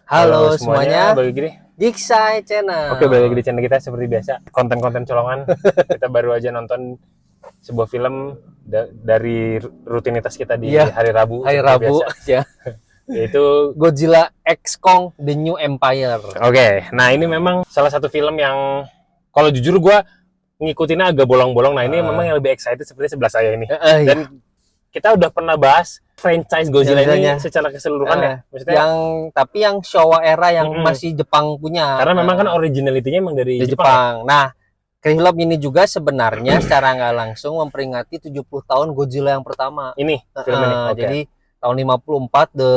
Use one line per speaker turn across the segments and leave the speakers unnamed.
Halo semuanya,
balik lagi.
Giksai Channel.
Oke, balik lagi di channel kita seperti biasa. Konten-konten colongan. Kita baru aja nonton sebuah film dari rutinitas kita di
Iya,
hari Rabu.
hari
seperti
Rabu
biasa.
ya.
Yaitu
Godzilla X Kong The New Empire.
Oke, nah ini memang salah satu film yang kalau jujur gue ngikutinnya agak bolong-bolong. Nah ini memang yang lebih excited seperti sebelah saya ini. Dan kita udah pernah bahas franchise Godzilla ini secara keseluruhan ya.
Maksudnya yang Showa era yang masih Jepang punya.
Karena memang kan originality-nya emang dari
Jepang. Nah, film ini juga sebenarnya secara nggak langsung memperingati 70 tahun Godzilla yang pertama.
Ini film ini.
Jadi tahun 54 The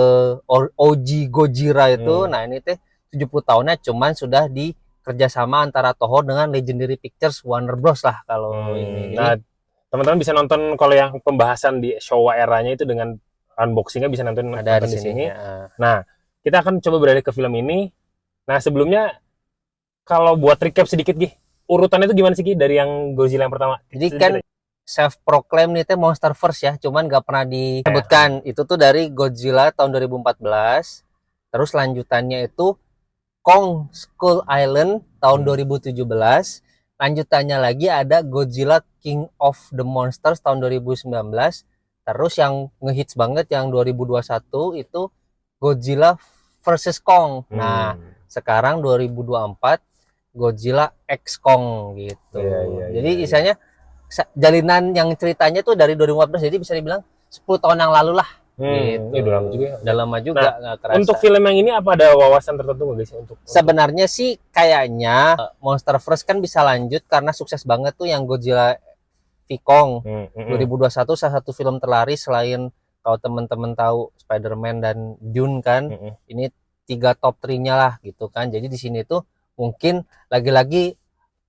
OG Gojira itu. Nah, ini teh 70 tahunnya cuman sudah di kerjasama antara Toho dengan Legendary Pictures Warner Bros lah kalau ini.
Nah, teman-teman bisa nonton kalau yang pembahasan di Showa eranya itu dengan unboxingnya bisa nonton di sini. Ya. Nah, kita akan coba beralih ke film ini. Nah, sebelumnya kalau buat recap sedikit Gi, urutannya itu gimana sih Gi dari yang Godzilla yang pertama?
Jadi kan self proclaim nih teh monster first ya, cuman nggak pernah disebutkan. Itu tuh dari Godzilla tahun 2014. Terus lanjutannya itu Kong Skull Island tahun 2017. Lanjutannya lagi ada Godzilla King of the Monsters tahun 2019. Terus yang ngehits banget yang 2021 itu Godzilla versus Kong. Nah, sekarang 2024 Godzilla X Kong gitu. Jadi istilahnya jalinan yang ceritanya tuh dari 2014, jadi bisa dibilang 10 tahun yang lalu lah.
Gitu. Udah lama juga.
Udah lama juga.
Nah, untuk film yang ini apa ada wawasan tertentu nggak guys untuk?
Sebenarnya sih kayaknya Monsterverse kan bisa lanjut karena sukses banget tuh yang Godzilla v Kong 2021, salah satu film terlaris selain kalau teman-teman tahu Spider-Man dan Dune kan. Ini 3 top 3-nya lah gitu kan. Jadi di sini tuh mungkin lagi-lagi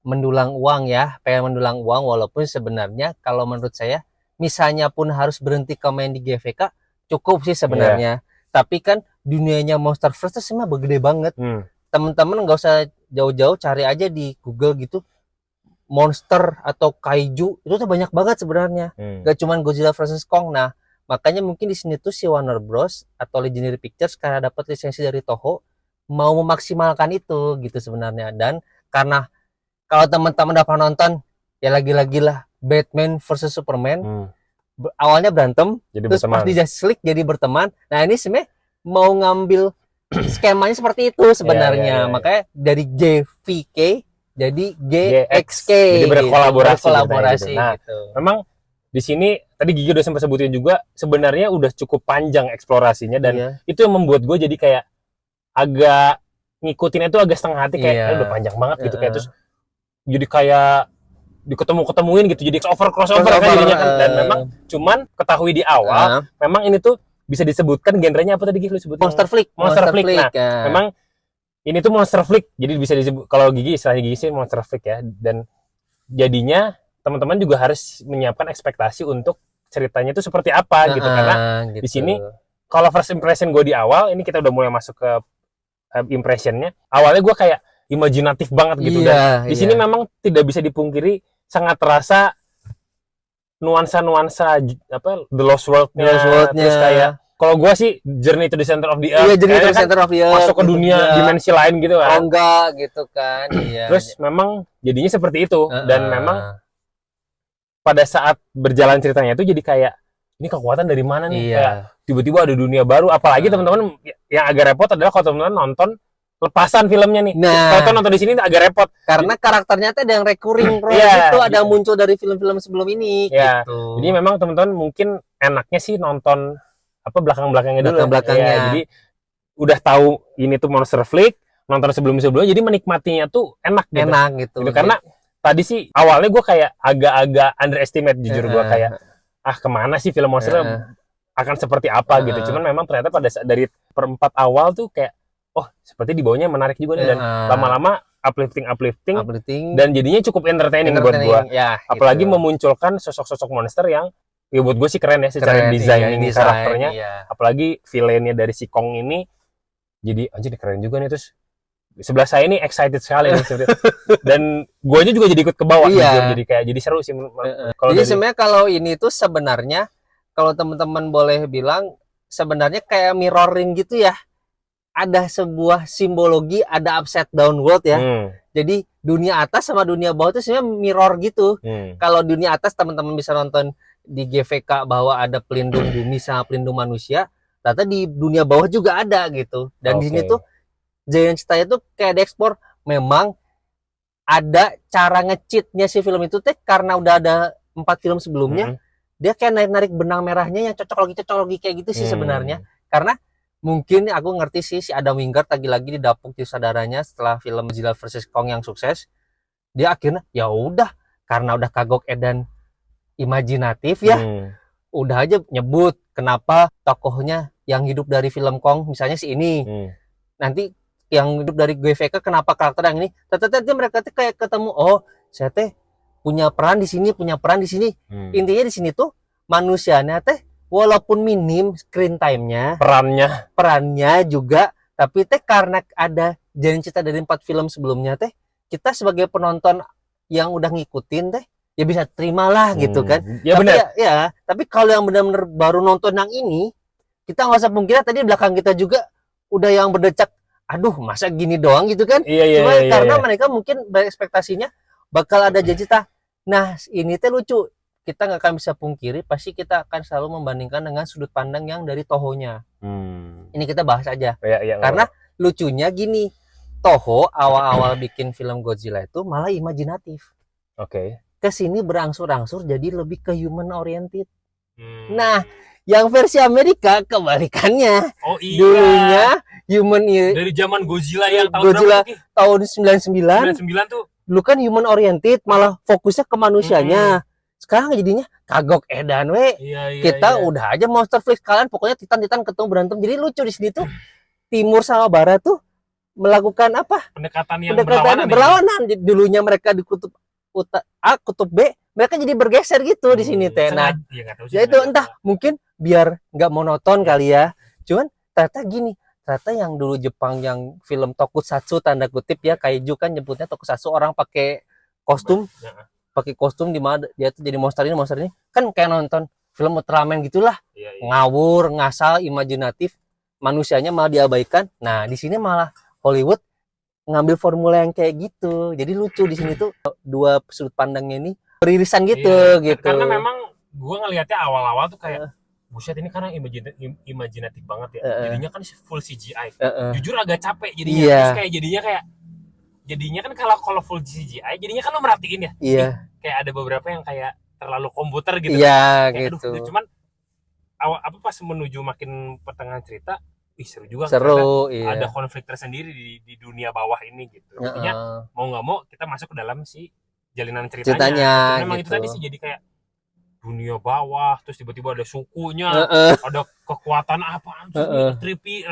mendulang uang ya, pengen mendulang uang, walaupun sebenarnya kalau menurut saya misalnya pun harus berhenti main di GVK cukup sih sebenarnya. Tapi kan dunianya Monsterverse itu semua gede banget. Teman-teman nggak usah jauh-jauh, cari aja di Google gitu monster atau kaiju, itu tuh banyak banget sebenarnya. Gak cuman Godzilla versus Kong. Nah, makanya mungkin di sini tuh si Warner Bros atau Legendary Pictures karena dapat lisensi dari Toho mau memaksimalkan itu gitu sebenarnya. Dan karena kalau teman-teman udah pernah nonton ya lagi-lagi lah Batman versus Superman, awalnya berantem, jadi terus pas di Justice League jadi berteman. Nah ini sebenarnya mau ngambil skemanya seperti itu sebenarnya. Makanya dari JVK jadi GXK,
jadi berkolaborasi
gitu.
Nah, memang di sini tadi Gigi udah sempat sebutin juga sebenarnya udah cukup panjang eksplorasinya dan itu yang membuat gue jadi kayak agak ngikutin itu agak setengah hati kayak udah panjang banget gitu kayak terus jadi kayak diketemu-ketemuin gitu, jadi crossover kan jadinya kan. Dan memang cuman ketahui di awal memang ini tuh bisa disebutkan genrenya apa tadi Gigi lu sebutin?
Monster flick.
Nah, memang ini tuh monster flick, jadi bisa disebut kalau Gigi istilahnya Gigi sih monster flick ya. Dan jadinya teman-teman juga harus menyiapkan ekspektasi untuk ceritanya itu seperti apa gitu, karena gitu. Di sini kalau first impression gue di awal ini kita udah mulai masuk ke impressionnya. Awalnya gue kayak imajinatif banget gitu dan di sini memang tidak bisa dipungkiri sangat terasa nuansa-nuansa apa The Lost World-nya. Terus kayak kalau gue sih Journey to the Center of the Earth.
Journey to the Center of the Earth.
Masuk ke dunia dimensi lain gitu kan.
Enggak gitu kan.
Terus memang jadinya seperti itu dan memang pada saat berjalan ceritanya itu jadi kayak ini kekuatan dari mana nih? Kayak tiba-tiba ada dunia baru. Apalagi teman-teman yang agak repot adalah kalau teman-teman nonton lepasan filmnya nih. Kalau nonton di sini agak repot
karena karakternya tuh ada yang recurring itu ada muncul dari film-film sebelum ini gitu.
Jadi memang teman-teman mungkin enaknya sih nonton apa belakang-belakangnya dulu. Jadi udah tahu ini tuh monster flick, nonton sebelum-sebelumnya jadi menikmatinya tuh enak gitu. Karena tadi sih awalnya gue kayak agak-agak underestimate jujur gue kayak kemana sih film monster akan seperti apa gitu. Cuman memang ternyata pada dari perempat awal tuh kayak seperti di bawahnya menarik juga nih dan lama-lama uplifting dan jadinya cukup entertaining buat gua. Apalagi memunculkan sosok-sosok monster yang buat gue sih keren ya secara designing karakternya. Apalagi villainnya dari si Kong ini jadi anjir keren juga nih. Terus sebelah saya ini excited sekali nih dan guanya juga jadi ikut ke bawah jujur, jadi seru sih.
Jadi sebenarnya kalau ini tuh sebenarnya kalau teman-teman boleh bilang sebenarnya kayak mirroring gitu ya. ada sebuah simbologi, ada upside down world ya. Jadi dunia atas sama dunia bawah itu sebenarnya mirror gitu. Kalau dunia atas teman-teman bisa nonton di GVK bahwa ada pelindung bumi sama pelindung manusia, ternyata di dunia bawah juga ada gitu. Dan di sini tuh Giant Citaya tuh kayak diekspor, memang ada cara nge-cheatnya si film itu teh karena udah ada 4 film sebelumnya. Dia kayak narik-narik benang merahnya yang cocok lagi kayak gitu sih sebenarnya. Karena mungkin aku ngerti sih si Adam Wingard lagi-lagi didapuk di saudaranya setelah film Godzilla vs Kong yang sukses. Dia akhirnya ya udah, karena udah kagok edan imajinatif ya. Udah aja nyebut kenapa tokohnya yang hidup dari film Kong misalnya si ini. Nanti yang hidup dari GVK kenapa karakter yang ini. Ternyata mereka tuh kayak ketemu, oh, saya teh punya peran di sini, Intinya di sini tuh manusianya teh walaupun minim screen time-nya, perannya juga, tapi teh karena ada jalan cerita dari 4 film sebelumnya teh, kita sebagai penonton yang udah ngikutin teh, ya bisa terimalah gitu kan.
Ya
tapi
benar.
ya, tapi kalau yang benar-benar baru nonton yang ini, kita nggak usah pungkiri tadi belakang kita juga udah yang berdecak, aduh masa gini doang gitu kan. Cuma karena mereka mungkin berekspektasinya bakal ada jalan cerita. Nah ini teh lucu. Kita nggak akan bisa pungkiri, pasti kita akan selalu membandingkan dengan sudut pandang yang dari Toho-nya. Ini kita bahas aja. Karena lucunya gini, Toho awal-awal bikin film Godzilla itu malah imajinatif. Kesini berangsur-angsur jadi lebih ke human oriented. Nah, yang versi Amerika kebalikannya. Dulunya human
dari zaman Godzilla yang
tahun 99
tuh.
Dulu kan human oriented, malah fokusnya ke manusianya. Sekarang jadinya kagok edan kita udah aja monster flick, kalian pokoknya titan ketemu berantem. Jadi lucu di sini tuh timur sama barat tuh melakukan apa?
Pendekatan
berlawanan. Dulunya mereka di kutub A, kutub B, mereka jadi bergeser gitu di sini teh. Nah, ya itu entah mungkin biar nggak monoton kali ya. Cuman ternyata gini, ternyata yang dulu Jepang yang film tokusatsu tanda kutip ya, kaiju kan nyebutnya tokusatsu, orang pakai kostum di mana dia tuh jadi monster ini kan kayak nonton film Ultraman gitulah. Ngawur, ngasal, imajinatif, manusianya malah diabaikan. Nah di sini malah Hollywood ngambil formula yang kayak gitu, jadi lucu di sini tuh dua sudut pandangnya ini beririsan gitu.
Karena memang gue ngelihatnya awal-awal tuh kayak buset, ini karena imajinatif banget ya. Jadinya kan full CGI. Jujur agak capek jadinya. Terus kayak jadinya kan kalau full CGI jadinya kan lo merhatiin ya. Kayak ada beberapa yang kayak terlalu komputer gitu.
Gitu.
Aduh, cuman pas menuju makin pertengahan cerita, seru juga. Ada konflik tersendiri di dunia bawah ini gitu. Artinya mau nggak mau kita masuk ke dalam si jalinan ceritanya. Memang gitu. Itu tadi sih jadi kayak dunia bawah, terus tiba-tiba ada sukunya, ada kekuatan apa, trippy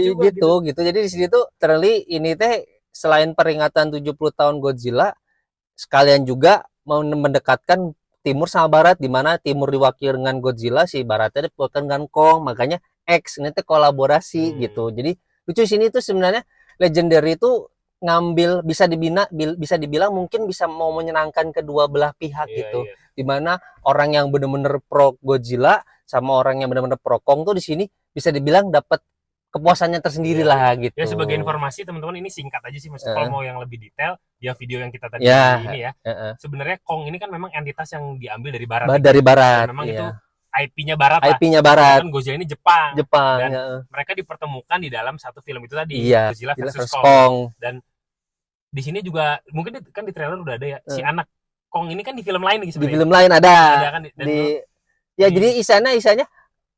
juga
gitu. Jadi di sini tuh terli ini teh selain peringatan 70 tahun Godzilla, sekalian juga mau mendekatkan timur sama barat, di mana timur diwakili dengan Godzilla, si baratnya diwakili dengan Kong. Makanya X ini teh kolaborasi gitu. Jadi lucu sini tuh sebenarnya Legendary itu ngambil, bisa dibilang mungkin bisa mau menyenangkan kedua belah pihak gitu. Dimana orang yang benar-benar pro Godzilla sama orang yang benar-benar pro Kong tuh di sini bisa dibilang dapat kepuasannya tersendiri lah gitu.
Ya sebagai informasi teman-teman, ini singkat aja sih, maksudnya kalau mau yang lebih detail dia video yang kita tadi ini ya. Sebenarnya Kong ini kan memang entitas yang diambil dari barat.
Dari barat.
Memang itu IP-nya barat lah.
IP-nya barat.
Kan Godzilla ini Jepang. Dan mereka dipertemukan di dalam satu film itu tadi, Godzilla vs Kong. Dan di sini juga mungkin kan di trailer udah ada ya, si anak Kong ini kan di film lain sebenarnya. Di
film lain ada
kan,
jadi isanya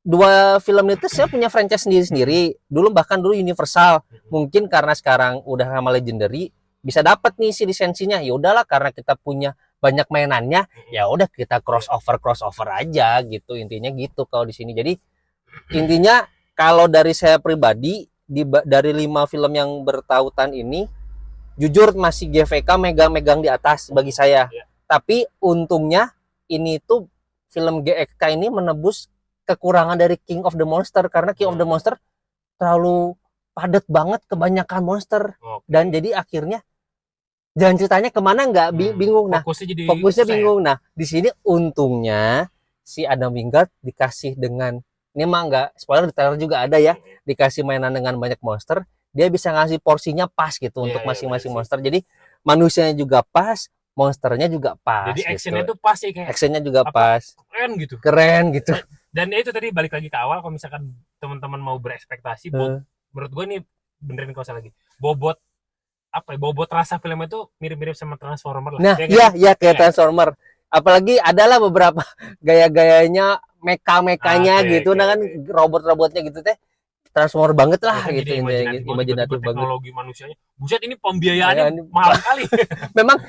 dua film itu saya punya franchise sendiri. Dulu Universal. Mungkin karena sekarang udah sama Legendary bisa dapat nih si lisensinya. Ya udahlah, karena kita punya banyak mainannya, ya udah kita crossover aja gitu. Intinya gitu kalau di sini. Jadi intinya kalau dari saya pribadi dari 5 film yang bertautan ini, jujur masih GVK megang di atas bagi saya. Tapi untungnya ini tuh film GVK ini menebus kekurangan dari King of the Monster, karena King of the Monster terlalu padat banget, kebanyakan monster. Dan jadi akhirnya jalan ceritanya kemana nggak bingung. Nah, fokusnya bingung. Nah, di sini untungnya si Adam Wingard dikasih dengan Ini mah enggak, spoiler di trailer juga ada ya, dikasih mainan dengan banyak monster, dia bisa ngasih porsinya pas gitu untuk masing-masing monster. Jadi manusianya juga pas, monsternya juga pas.
Jadi
gitu.
actionnya tuh pas ya, kayak
actionnya juga pas.
Keren gitu.
Keren gitu.
Dan ya itu tadi balik lagi ke awal, kalau misalkan teman-teman mau berekspektasi, menurut gue ini benerin kalau salah lagi. Bobot rasa film itu mirip-mirip sama Transformer lah.
Nah, iya kayak Transformer. Apalagi adalah beberapa gaya-gayanya mekanya gitu, nah kan robot-robotnya gitu teh Transformer banget lah
ya,
gitu,
imajinatif banget. Teknologi manusianya, buset ini pembiayaannya mahal kali.
Memang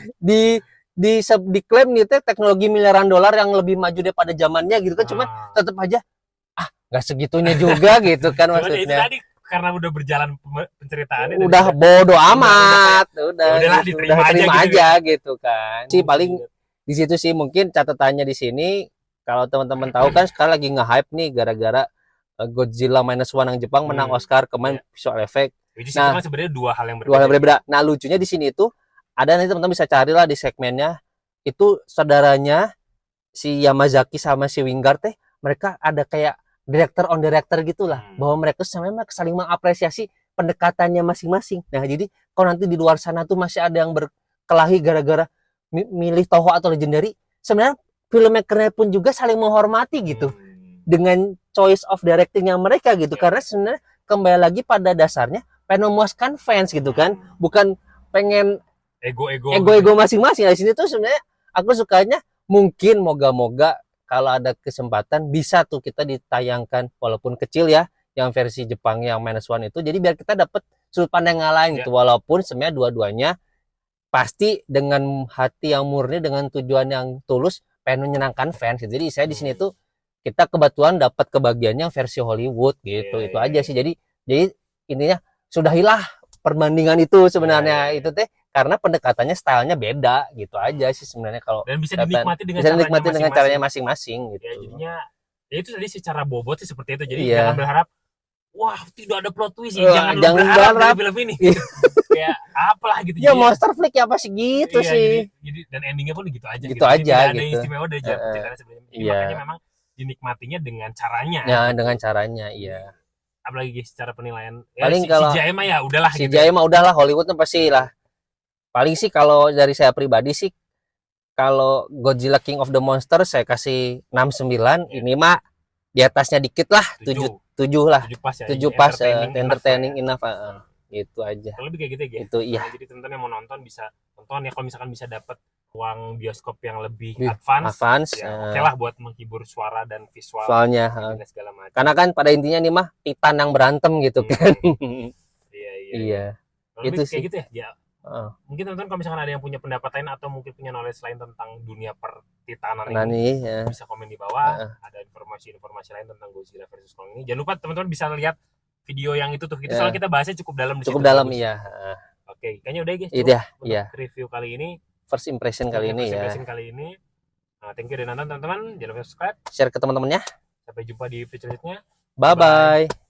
diklaim nih teh teknologi miliaran dolar yang lebih maju daripada zamannya gitu kan, cuman tetap aja nggak segitunya juga gitu kan maksudnya.
Itu tadi karena udah berjalan penceritaannya,
udah bodo amat,
udahlah
gitu,
diterima
aja gitu kan. Sih paling di situ sih mungkin catatannya di sini, kalau teman-teman tahu kan sekarang lagi nge-hype nih gara-gara Godzilla Minus One yang Jepang menang Oscar kemarin visual effect.
Nah, sebenarnya dua hal yang
berbeda. Nah, lucunya di sini itu ada, nanti teman-teman bisa carilah di segmennya, itu saudaranya si Yamazaki sama si Wingard teh, mereka ada kayak director on director gitulah, bahwa mereka sebenarnya saling mengapresiasi pendekatannya masing-masing. Nah, jadi kalau nanti di luar sana tuh masih ada yang berkelahi gara-gara milih Toho atau Legendary, sebenarnya filmmakernya pun juga saling menghormati gitu dengan choice of directingnya mereka gitu, karena sebenarnya kembali lagi pada dasarnya pengen memuaskan fans gitu kan, bukan pengen ego masing-masing. Di sini tuh sebenarnya aku sukanya, mungkin moga-moga kalau ada kesempatan bisa tuh kita ditayangkan walaupun kecil ya yang versi Jepang yang Minus One itu, jadi biar kita dapat sudut pandang yang lain gitu, walaupun sebenarnya dua-duanya pasti dengan hati yang murni, dengan tujuan yang tulus pengen menyenangkan fans gitu. Jadi saya di sini tuh kita kebetulan dapat kebagiannya yang versi Hollywood gitu. Itu aja sih. Jadi intinya sudahilah perbandingan itu sebenarnya itu teh, karena pendekatannya stylenya beda gitu aja sih sebenarnya. Kalau
dan bisa dinikmati dengan caranya masing-masing gitu. Ya, jadinya ya itu tadi secara bobot sih seperti itu. Jadi jangan berharap wah tidak ada plot twist ya, jangan berharap dari film ini. Kayak apalah gitu.
Ya monster flick ya apa sih gitu sih.
Jadi dan endingnya pun gitu aja.
Gitu aja
tidak
gitu.
ada istimewa dari cerita sebelumnya. Makanya memang dinikmatinya dengan caranya.
Ya dengan caranya, iya.
Apalagi secara penilaian.
Paling kalau
CGI mah ya udahlah.
CGI mah udahlah, Hollywood tuh pasti lah. Paling sih kalau dari saya pribadi sih, kalau Godzilla King of the Monster saya kasih 6-9, ini mah di atasnya dikit lah, 7 lah. 7 pas, entertaining enough. Gitu aja.
Lebih kayak gitu ya.
Itu iya.
Jadi teman-teman yang mau nonton bisa nonton ya, kalau misalkan bisa dapat uang bioskop yang lebih advance ya, oke lah buat menghibur suara dan visualnya segala macam.
Karena kan pada intinya nih mah titan yang berantem gitu kan. Iya.
Itu sih. Kayak gitu ya. Mungkin teman-teman kalau misalkan ada yang punya pendapat lain atau mungkin punya knowledge lain tentang dunia pertitanan ini, bisa komen di bawah. Ada informasi-informasi lain tentang Godzilla versus Kong ini. Jangan lupa teman-teman bisa lihat video yang itu tuh. Itu soalnya kita bahasnya cukup dalam di situ. Cukup dalam, iya. Oke, kayaknya udah guys. Iya. Review kali ini.
First impression kali ini ya.
Thank you udah nonton teman-teman. Jangan lupa subscribe,
share ke teman-temannya.
Sampai jumpa di video selanjutnya.
Bye bye.